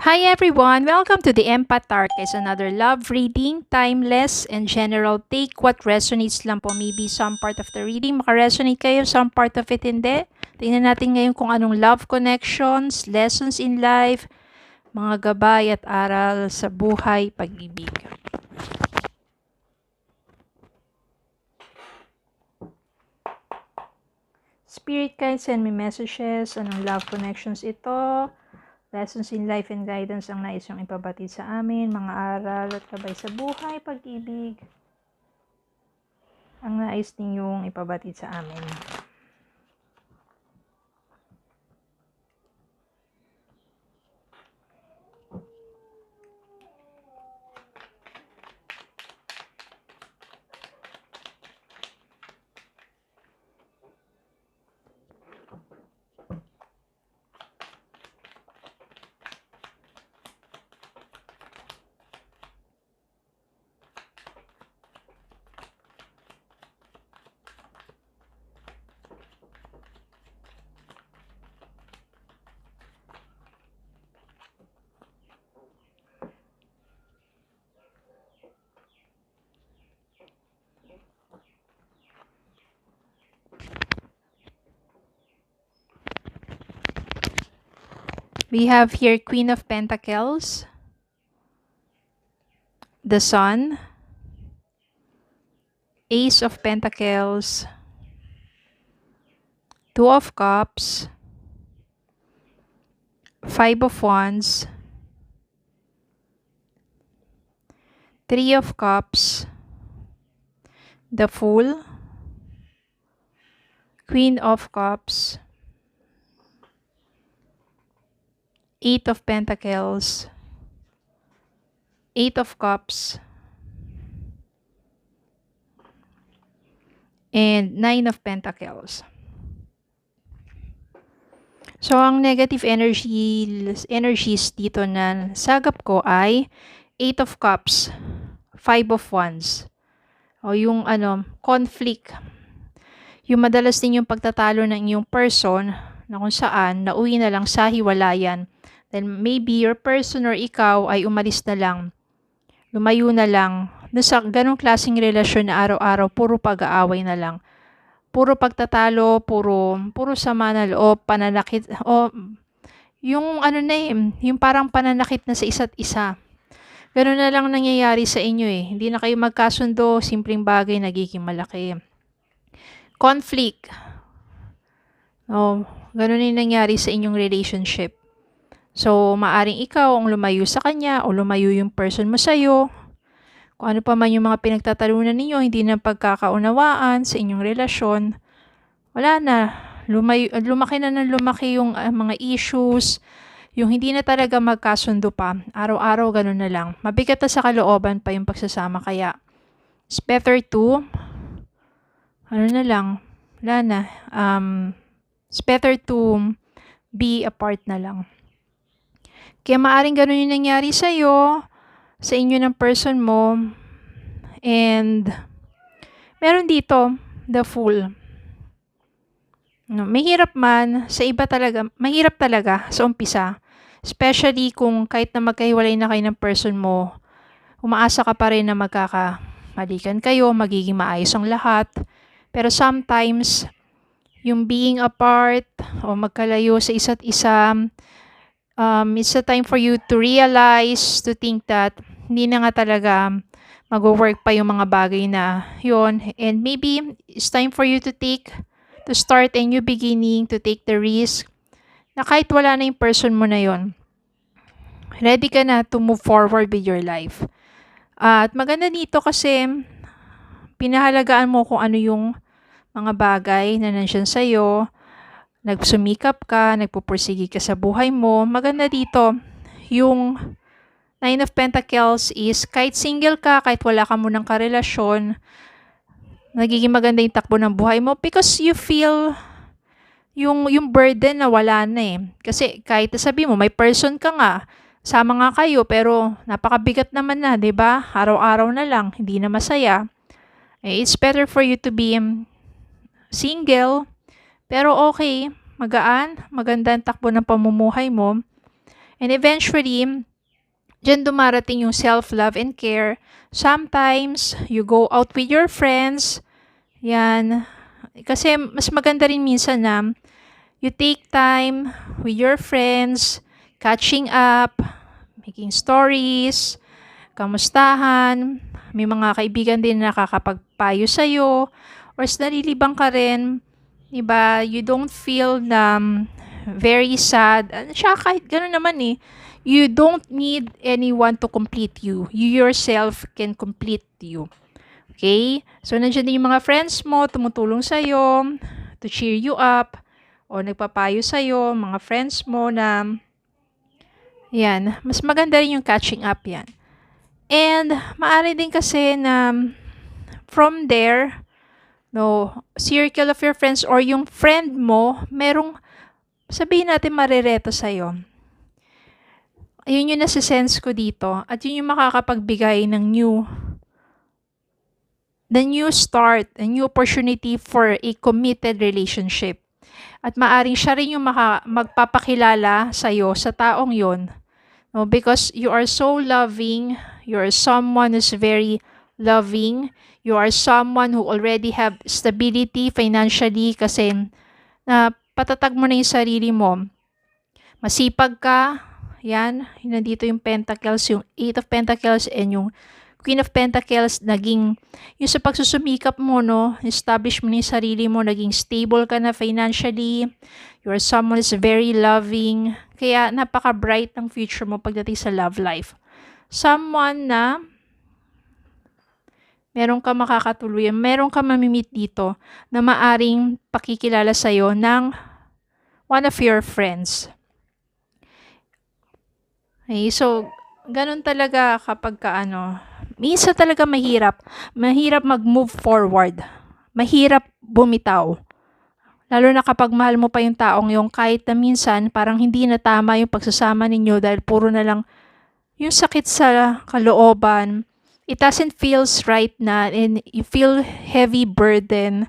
Hi everyone! Welcome to the Empath Tarot. It's another love reading, timeless and general. Take what resonates lang po. Maybe some part of the reading makaresonate kayo, some part of it hindi. Tingnan natin ngayon kung anong love connections, lessons in life, mga gabay at aral sa buhay, pag-ibig. Spirit guides, send me messages. Anong love connections ito? Lessons in life and guidance ang nais yung ipabatid sa amin. Mga aral at gabay sa buhay, pag-ibig. Ang nais ninyong ipabatid sa amin. We have here Queen of Pentacles, the Sun, Ace of Pentacles, Two of Cups, Five of Wands, Three of Cups, the Fool, Queen of Cups, Eight of Pentacles, Eight of Cups, and Nine of Pentacles. So, ang negative energies dito na sagap ko ay Eight of Cups, Five of Wands. O yung conflict. Yung madalas din yung pagtatalo ng inyong person na kung saan nauwi na lang sa hiwalayan. Then maybe your person or ikaw ay umalis na lang. Lumayo na lang. Sa ganong klaseng relasyon na araw-araw, puro pag-aaway na lang. Puro pagtatalo, puro sama na loob, pananakit, o yung yung parang pananakit na sa isa't isa. Ganun na lang nangyayari sa inyo eh. Hindi na kayo magkasundo, simpleng bagay nagiging malaki. Conflict. Ganun yung nangyari sa inyong relationship. So, maaring ikaw ang lumayo sa kanya o lumayo yung person mo sa'yo. Kung ano pa man yung mga pinagtatalunan ninyo, hindi na pagkakaunawaan sa inyong relasyon, wala na. Lumaki na ng lumaki yung mga issues, yung hindi na talaga magkasundo pa. Araw-araw ganun na lang. Mabigat na sa kalooban pa yung pagsasama. Kaya, it's better to, wala na. It's better to be apart na lang. Kaya maaring ganun yung nangyari sa'yo, sa inyo ng person mo. And, meron dito, the Fool. Mahirap man, sa iba talaga, mahirap talaga sa umpisa. Especially kung kahit na magkahiwalay na kayo ng person mo, umaasa ka pa rin na magkakamalikan kayo, magiging maayos ang lahat. Pero sometimes, yung being apart o magkalayo sa isa't isa, it's a time for you to realize, to think that hindi na nga talaga mag-work pa yung mga bagay na yon. And maybe it's time for you to start a new beginning, to take the risk na kahit wala na yung person mo na yon, ready ka na to move forward with your life. At maganda dito kasi pinahalagaan mo kung ano yung mga bagay na nandiyan sa'yo. Nagsumikap ka, nagpupursige ka sa buhay mo. Maganda dito, yung Nine of Pentacles is kahit single ka, kahit wala ka munang karelasyon, nagiging maganda yung takbo ng buhay mo because you feel yung burden na wala na eh. Kasi kahit sabi mo, may person ka nga, sama nga kayo, pero napakabigat naman na, 'di ba? Araw-araw na lang, hindi na masaya. It's better for you to be single, pero okay, magaan, maganda ang takbo ng pamumuhay mo. And eventually, diyan dumarating yung self-love and care. Sometimes, you go out with your friends. Yan. Kasi mas maganda rin minsan na you take time with your friends, catching up, making stories, kamustahan. May mga kaibigan din na nakakapagpayo sa'yo. Or nalilibang ka rin. Diba? You don't feel very sad. Siya kahit gano'n naman eh. You don't need anyone to complete you. You yourself can complete you. Okay? So, nandiyan din yung mga friends mo, tumutulong sa'yo, to cheer you up, o nagpapayo sa'yo, mga friends mo na, yan, mas maganda rin yung catching up yan. And, maaari din kasi na, from there, no, circle of your friends or yung friend mo, merong, sabihin natin marireto sa'yo. Ayun yung nasisense ko dito. At yun yung makakapagbigay ng the new start, a new opportunity for a committed relationship. At maaring siya rin yung magpapakilala sa'yo sa taong yon. No, because you are so loving, you are someone who's very loving, you are someone who already have stability financially kasi na patatag mo na yung sarili mo. Masipag ka, yan, nandito yung Pentacles, yung Eight of Pentacles and yung Queen of Pentacles, naging, yung sa pagsusumikap mo, no, establish mo na yung sarili mo, naging stable ka na financially, you are someone who's very loving, kaya napaka-bright ng future mo pagdating sa love life. Someone na meron ka makakatuluyan, meron ka mamimit dito na maaring pakikilala sa'yo ng one of your friends. Okay, so, ganun talaga kapag minsan talaga mahirap mag-move forward. Mahirap bumitaw. Lalo na kapag mahal mo pa yung taong yung kahit na minsan parang hindi na tama yung pagsasama ninyo dahil puro na lang yung sakit sa kalooban. It doesn't feels right na and you feel heavy burden.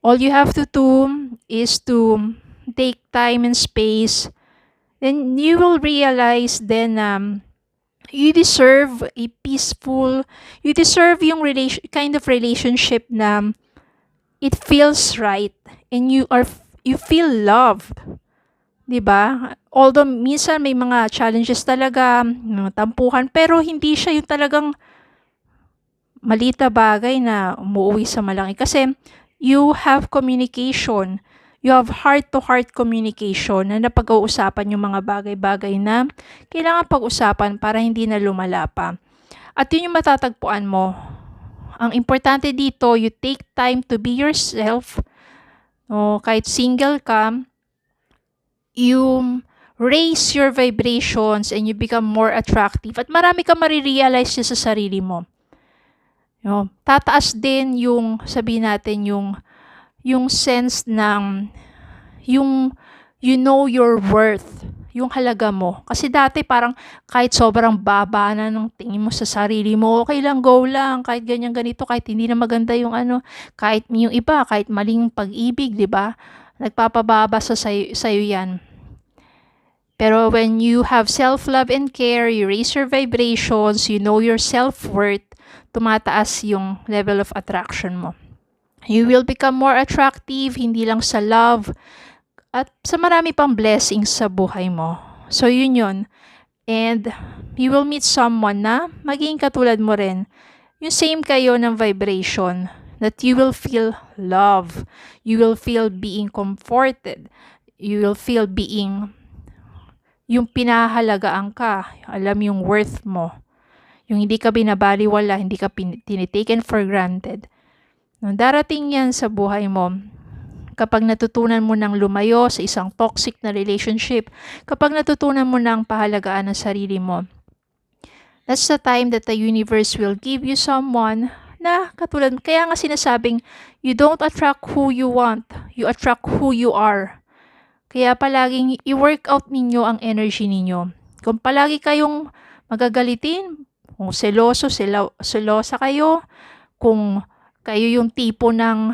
All you have to do is to take time and space. Then you will realize then you deserve a peaceful, you deserve yung kind of relationship na it feels right and you feel loved. 'Di ba? Although minsan may mga challenges talaga, mga tampuhan, pero hindi siya yung talagang maliit na bagay na umuwi sa malaki kasi you have communication. You have heart-to-heart communication na napag-uusapan yung mga bagay-bagay na kailangan pag-usapan para hindi na lumala pa. At yun yung matatagpuan mo. Ang importante dito, you take time to be yourself. O, kahit single ka, you raise your vibrations and you become more attractive. At marami kang marirealize sa sarili mo. Tataas din yung, sabihin natin, yung sense ng, yung you know your worth, yung halaga mo. Kasi dati parang kahit sobrang baba na ng tingin mo sa sarili mo, okay lang, go lang, kahit ganyan ganito, kahit hindi na maganda yung kahit yung iba, kahit maling pag-ibig, di ba? Nagpapababa sa'yo yan. Pero when you have self-love and care, you raise your vibrations, you know your self-worth, tumataas yung level of attraction mo. You will become more attractive, hindi lang sa love, at sa marami pang blessings sa buhay mo. So, yun. And you will meet someone na magiging katulad mo rin. Yung same kayo ng vibration, that you will feel love. You will feel being comforted. You will feel being, yung pinahalagaan ka, alam yung worth mo. Yung hindi ka binabaliwala, hindi ka tinitaken for granted. Darating yan sa buhay mo kapag natutunan mo ng lumayo sa isang toxic na relationship, kapag natutunan mo ng pahalagaan ng sarili mo. That's the time that the universe will give you someone na katulad, kaya nga sinasabing, you don't attract who you want, you attract who you are. Kaya palaging i-work out ninyo ang energy ninyo. Kung palagi kayong magagalitin, kung selosa kayo, kung kayo yung tipo ng,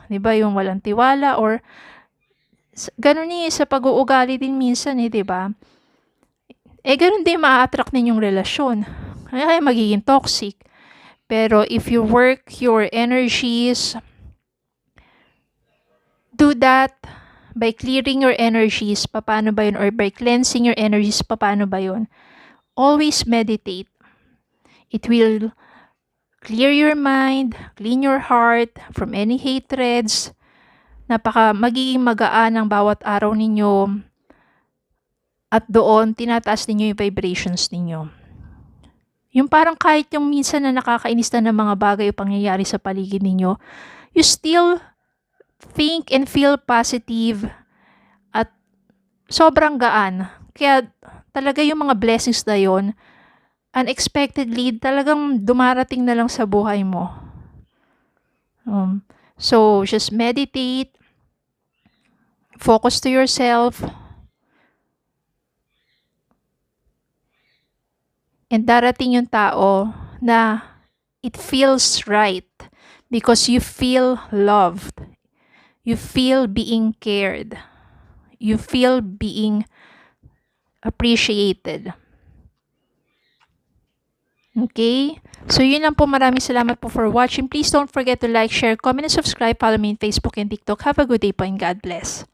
di ba, yung walang tiwala or ganun sa pag-uugali din minsan di ba? ganun din maa-attract ninyong relasyon. Kaya magiging toxic. Pero if you work your energies, do that by clearing your energies, paano ba yun? Or by cleansing your energies, paano ba yun? Always meditate. It will clear your mind, clean your heart from any hatreds. Magiging magaan ang bawat araw ninyo. At doon, tinataas ninyo yung vibrations ninyo. Yung parang kahit yung minsan na nakakainis na ng mga bagay o pangyayari sa paligid ninyo, you still think and feel positive at sobrang gaan. Kaya talaga yung mga blessings na yon, unexpectedly, talagang dumarating na lang sa buhay mo. So, just meditate, focus to yourself, and darating yung tao na it feels right because you feel loved. You feel being cared. You feel being appreciated. Okay? So, yun lang po. Maraming salamat po for watching. Please don't forget to like, share, comment, and subscribe. Follow me on Facebook and TikTok. Have a good day po and God bless.